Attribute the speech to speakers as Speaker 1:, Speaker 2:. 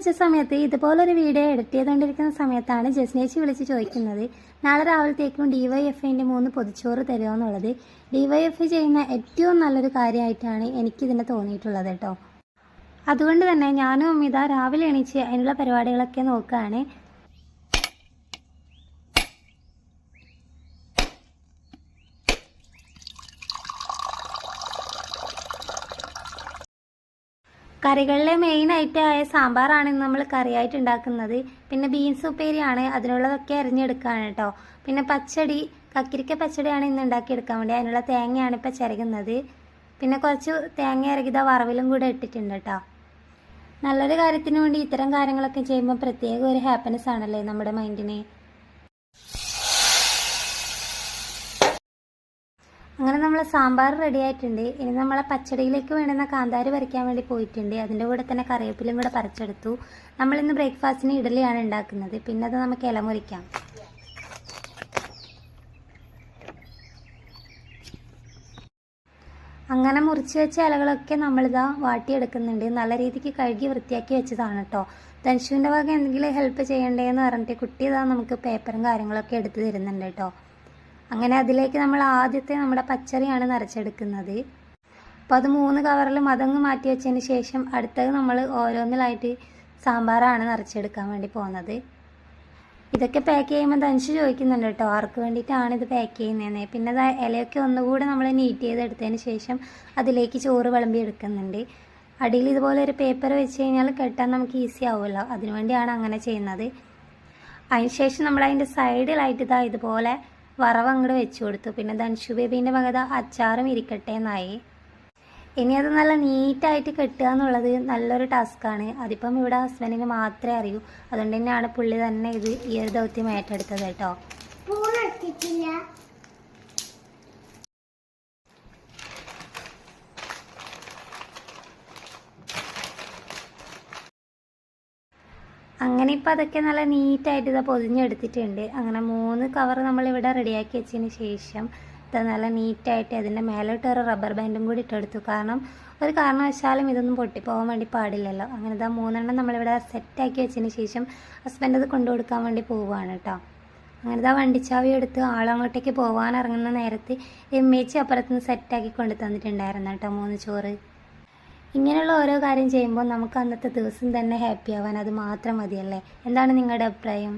Speaker 1: ഉച്ച സമയത്ത് ഇതുപോലൊരു വീഡിയോ എഡിറ്റ് ചെയ്തുകൊണ്ടിരിക്കുന്ന സമയത്താണ് ജസ്നേച്ചി വിളിച്ച് ചോദിക്കുന്നത് നാളെ രാവിലത്തേക്കും DYFIൻ്റെ 3 പൊതിച്ചോറ് തരുമോ എന്നുള്ളത്. DYFI ചെയ്യുന്ന ഏറ്റവും നല്ലൊരു കാര്യമായിട്ടാണ് എനിക്കിതിനെ തോന്നിയിട്ടുള്ളത് കേട്ടോ. അതുകൊണ്ട് തന്നെ ഞാനും അമ്മിത രാവിലെ എണീച്ച് അതിനുള്ള പരിപാടികളൊക്കെ നോക്കുകയാണ്. കറികളിലെ മെയിനായിട്ടായ സാമ്പാറാണ് ഇന്ന് നമ്മൾ കറിയായിട്ട് ഉണ്ടാക്കുന്നത്. പിന്നെ ബീൻസ് ഉപ്പേരിയാണ്, അതിനുള്ളതൊക്കെ അരിഞ്ഞെടുക്കുകയാണ് കേട്ടോ. പിന്നെ പച്ചടി, കക്കിരിക്ക പച്ചടിയാണ് ഇന്ന് ഉണ്ടാക്കിയെടുക്കാൻ വേണ്ടി. അതിനുള്ള തേങ്ങയാണ് ഇപ്പോൾ ചിരകുന്നത്. പിന്നെ കുറച്ച് തേങ്ങ ഇറക്കിത വറവിലും കൂടെ ഇട്ടിട്ടുണ്ട് കേട്ടോ. നല്ലൊരു കാര്യത്തിന് വേണ്ടി ഇത്തരം കാര്യങ്ങളൊക്കെ ചെയ്യുമ്പോൾ പ്രത്യേക ഒരു ഹാപ്പിനെസ് ആണല്ലേ നമ്മുടെ മൈൻഡിന്. അങ്ങനെ നമ്മൾ സാമ്പാർ റെഡി ആയിട്ടുണ്ട്. ഇനി നമ്മളെ പച്ചടിയിലേക്ക് വേണ്ടുന്ന കാന്താരി പറിക്കാൻ വേണ്ടി പോയിട്ടുണ്ട്. അതിൻ്റെ കൂടെ തന്നെ കറിവേപ്പിലും കൂടെ പറിച്ചെടുത്തു. നമ്മളിന്ന് ബ്രേക്ക്ഫാസ്റ്റിന് ഇഡലിയാണ് ഉണ്ടാക്കുന്നത്. പിന്നെ അത് നമുക്ക് ഇല മുറിക്കാം. അങ്ങനെ മുറിച്ച് വെച്ച ഇലകളൊക്കെ നമ്മളിതാ വാട്ടിയെടുക്കുന്നുണ്ട്. നല്ല രീതിക്ക് കഴുകി വൃത്തിയാക്കി വെച്ചതാണ് കേട്ടോ. ധൻഷുവിൻ്റെ വക എന്തെങ്കിലും ഹെൽപ്പ് ചെയ്യണ്ടേന്ന് പറഞ്ഞിട്ട് കുട്ടി ഇതാ നമുക്ക് പേപ്പറും കാര്യങ്ങളൊക്കെ എടുത്ത് തരുന്നുണ്ട് കേട്ടോ. അങ്ങനെ അതിലേക്ക് നമ്മൾ ആദ്യത്തെ നമ്മുടെ പച്ചറിയാണ് നിറച്ചെടുക്കുന്നത്. അപ്പോൾ അത് 3 കവറിൽ മതങ്ങ് മാറ്റി വെച്ചതിന് ശേഷം അടുത്തത് നമ്മൾ ഓരോന്നിലായിട്ട് സാമ്പാറാണ് നിറച്ചെടുക്കാൻ വേണ്ടി പോകുന്നത്. ഇതൊക്കെ പാക്ക് ചെയ്യുമ്പോൾ ധനുഷ് ചോദിക്കുന്നുണ്ട് കേട്ടോ, ആർക്ക് വേണ്ടിയിട്ടാണ് ഇത് പാക്ക് ചെയ്യുന്നതെന്ന്. പിന്നെ ഇലയൊക്കെ ഒന്നുകൂടെ നമ്മൾ നീറ്റ് ചെയ്തെടുത്തതിന് ശേഷം അതിലേക്ക് ചോറ് വിളമ്പി എടുക്കുന്നുണ്ട്. അടിയിൽ ഇതുപോലെ ഒരു പേപ്പർ വെച്ച് കഴിഞ്ഞാൽ കെട്ടാൻ നമുക്ക് ഈസി ആവുമല്ലോ, അതിനുവേണ്ടിയാണ് അങ്ങനെ ചെയ്യുന്നത്. അതിനുശേഷം നമ്മൾ അതിൻ്റെ സൈഡിലായിട്ട് ഇതുപോലെ വറവ് അങ്ങോട്ട് വെച്ച് കൊടുത്തു. പിന്നെ ധൻഷു ബേബീൻ്റെ വകത അച്ചാറും ഇരിക്കട്ടെ എന്നായി. ഇനി അത് നല്ല നീറ്റായിട്ട് കെട്ടുക എന്നുള്ളത് നല്ലൊരു ടാസ്ക്കാണ്. അതിപ്പം ഇവിടെ ഹസ്ബൻഡിന് മാത്രമേ അറിയൂ. അതുകൊണ്ട് തന്നെയാണ് പുള്ളി തന്നെ ഈ ഒരു ദൗത്യം ഏറ്റെടുത്തത് കേട്ടോ. അങ്ങനെ ഇപ്പം അതൊക്കെ നല്ല നീറ്റായിട്ട് ഇത് പൊതിഞ്ഞെടുത്തിട്ടുണ്ട്. അങ്ങനെ 3 കവർ നമ്മളിവിടെ റെഡിയാക്കി വെച്ചതിന് ശേഷം ഇത് നല്ല നീറ്റായിട്ട് അതിൻ്റെ മേലോട്ട് ഒരു റബ്ബർ ബാൻഡും കൂടി ഇട്ടെടുത്തു. കാരണം ഒരു കാരണവശാലും ഇതൊന്നും പൊട്ടിപ്പോകാൻ വേണ്ടി പാടില്ലല്ലോ. അങ്ങനെ 3 എണ്ണം നമ്മളിവിടെ സെറ്റാക്കി വെച്ചതിന് ശേഷം ഹസ്ബൻഡ് അത് കൊണ്ടു കൊടുക്കാൻ വേണ്ടി പോവുകയാണ് കേട്ടോ. അങ്ങനെ വണ്ടിച്ചാവി എടുത്ത് ആളങ്ങോട്ടേക്ക് പോകാൻ ഇറങ്ങുന്ന നേരത്ത് എമ്മേച്ചി അപ്പുറത്തുനിന്ന് സെറ്റാക്കി കൊണ്ട് തന്നിട്ടുണ്ടായിരുന്നു കേട്ടോ 3 ചോറ്. ഇങ്ങനെയുള്ള ഓരോ കാര്യം ചെയ്യുമ്പോൾ നമുക്ക് അന്നത്തെ ദിവസം തന്നെ ഹാപ്പി ആവാൻ അത് മാത്രം മതിയല്ലേ. എന്താണ് നിങ്ങളുടെ അഭിപ്രായം?